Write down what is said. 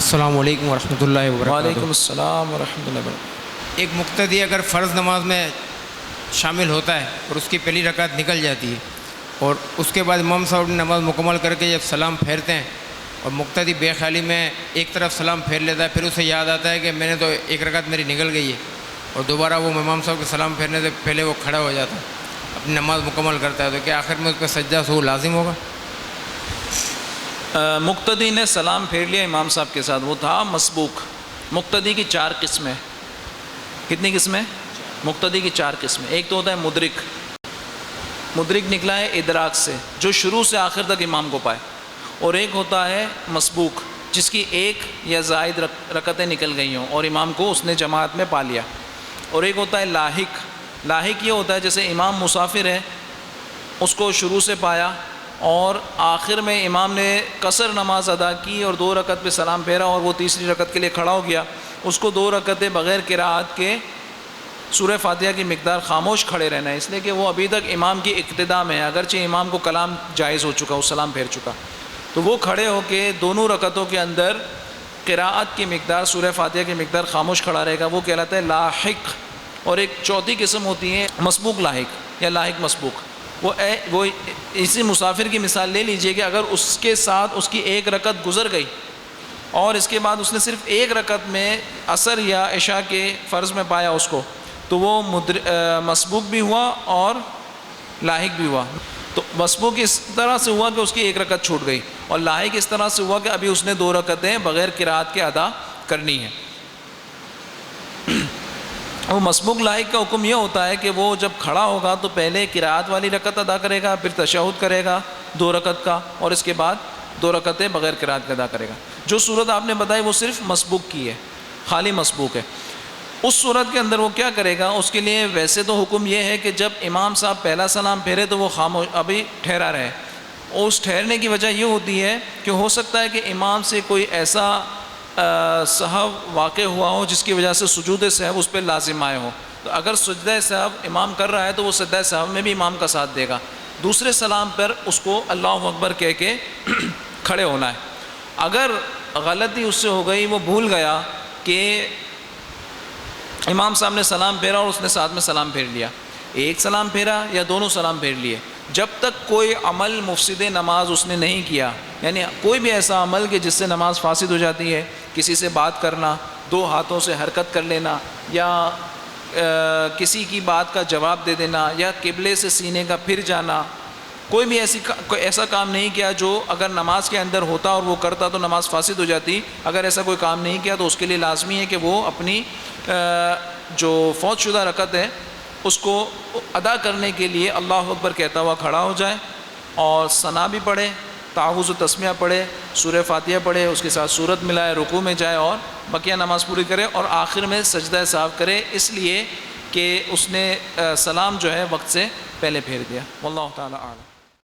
السلام علیکم ورحمۃ اللہ وبرکاتہ۔ وعلیکم السلام ورحمۃ اللہ وبرکاتہ۔ ایک مقتدی اگر فرض نماز میں شامل ہوتا ہے اور اس کی پہلی رکعت نکل جاتی ہے اور اس کے بعد امام صاحب نے نماز مکمل کر کے جب سلام پھیرتے ہیں اور مقتدی بے خیالی میں ایک طرف سلام پھیر لیتا ہے، پھر اسے یاد آتا ہے کہ میں نے تو ایک رکعت میری نکل گئی ہے، اور دوبارہ وہ امام صاحب کے سلام پھیرنے سے پہلے وہ کھڑا ہو جاتا ہے، اپنی نماز مکمل کرتا ہے، تو کیا آخر میں اس پہ سجدہ سہو لازم ہوگا؟ مقتدی نے سلام پھیر لیا امام صاحب کے ساتھ، وہ تھا مسبوق۔ مقتدی کی 4 قسمیں، کتنی قسمیں؟ مقتدی کی 4 قسمیں۔ ایک تو ہوتا ہے مدرک، مدرک نکلا ہے ادراک سے، جو شروع سے آخر تک امام کو پائے، اور ایک ہوتا ہے مسبوق، جس کی ایک یا زائد رکعتیں نکل گئی ہوں اور امام کو اس نے جماعت میں پا لیا، اور ایک ہوتا ہے لاحق۔ لاحق یہ ہوتا ہے جیسے امام مسافر ہے، اس کو شروع سے پایا اور آخر میں امام نے قصر نماز ادا کی اور 2 رکعت پہ سلام پھیرا اور وہ تیسری رکعت کے لیے کھڑا ہو گیا، اس کو 2 رکعتیں بغیر قرات کے سورہ فاتحہ کی مقدار خاموش کھڑے رہنا ہے، اس لیے کہ وہ ابھی تک امام کی اقتداء میں ہے، اگرچہ امام کو کلام جائز ہو چکا، وہ سلام پھیر چکا، تو وہ کھڑے ہو کے دونوں رکعتوں کے اندر قراءت کی مقدار، سورہ فاتحہ کی مقدار خاموش کھڑا رہے گا، وہ کہلاتا ہے لاحق۔ اور ایک چوتھی قسم ہوتی ہے مسبوق لاحق یا لاحق مسبوق۔ وہ اسی مسافر کی مثال لے لیجئے کہ اگر اس کے ساتھ اس کی 1 رکعت گزر گئی اور اس کے بعد اس نے صرف 1 رکعت میں عصر یا عشاء کے فرض میں پایا اس کو، تو وہ مسبوق بھی ہوا اور لاحق بھی ہوا۔ تو مسبوق اس طرح سے ہوا کہ اس کی 1 رکعت چھوٹ گئی، اور لاحق اس طرح سے ہوا کہ ابھی اس نے 2 رکعتیں بغیر قرات کے ادا کرنی ہیں۔ وہ مسبوق لاحق کا حکم یہ ہوتا ہے کہ وہ جب کھڑا ہوگا تو پہلے قرات والی رکعت ادا کرے گا، پھر تشہد کرے گا 2 رکعت کا، اور اس کے بعد 2 رکعتیں بغیر قرات کے ادا کرے گا۔ جو صورت آپ نے بتائی وہ صرف مسبوق کی ہے، خالی مسبوق ہے۔ اس صورت کے اندر وہ کیا کرے گا؟ اس کے لیے ویسے تو حکم یہ ہے کہ جب امام صاحب پہلا سلام پھیرے تو وہ خاموش ابھی ٹھہرا رہے، اور اس ٹھہرنے کی وجہ یہ ہوتی ہے کہ ہو سکتا ہے کہ امام سے کوئی ایسا سہو واقع ہوا ہو جس کی وجہ سے سجود سہو اس پہ لازم آئے ہو، تو اگر سجدہ سہو امام کر رہا ہے تو وہ سجدہ سہو میں بھی امام کا ساتھ دے گا، دوسرے سلام پر اس کو اللہ اکبر کہہ کے کھڑے ہونا ہے۔ اگر غلطی اس سے ہو گئی، وہ بھول گیا کہ امام صاحب نے سلام پھیرا اور اس نے ساتھ میں سلام پھیر لیا، ایک سلام پھیرا یا دونوں سلام پھیر لیے، جب تک کوئی عمل مفسد نماز اس نے نہیں کیا، یعنی کوئی بھی ایسا عمل کہ جس سے نماز فاسد ہو جاتی ہے، کسی سے بات کرنا، 2 ہاتھوں سے حرکت کر لینا، یا کسی کی بات کا جواب دے دینا، یا قبلے سے سینے کا پھر جانا، کوئی بھی ایسا کام نہیں کیا جو اگر نماز کے اندر ہوتا اور وہ کرتا تو نماز فاسد ہو جاتی، اگر ایسا کوئی کام نہیں کیا تو اس کے لیے لازمی ہے کہ وہ اپنی جو فوت شدہ رکعت ہے اس کو ادا کرنے کے لیے اللہ اکبر کہتا ہوا کھڑا ہو جائے، اور ثنا بھی پڑھے، تعوذ و تسمیہ پڑھے، سورہ فاتحہ پڑھے، اس کے ساتھ سورت ملائے، رکوع میں جائے اور بقیہ نماز پوری کرے، اور آخر میں سجدہ سہو کرے، اس لیے کہ اس نے سلام جو ہے وقت سے پہلے پھیر دیا۔ واللہ تعالی اعلم۔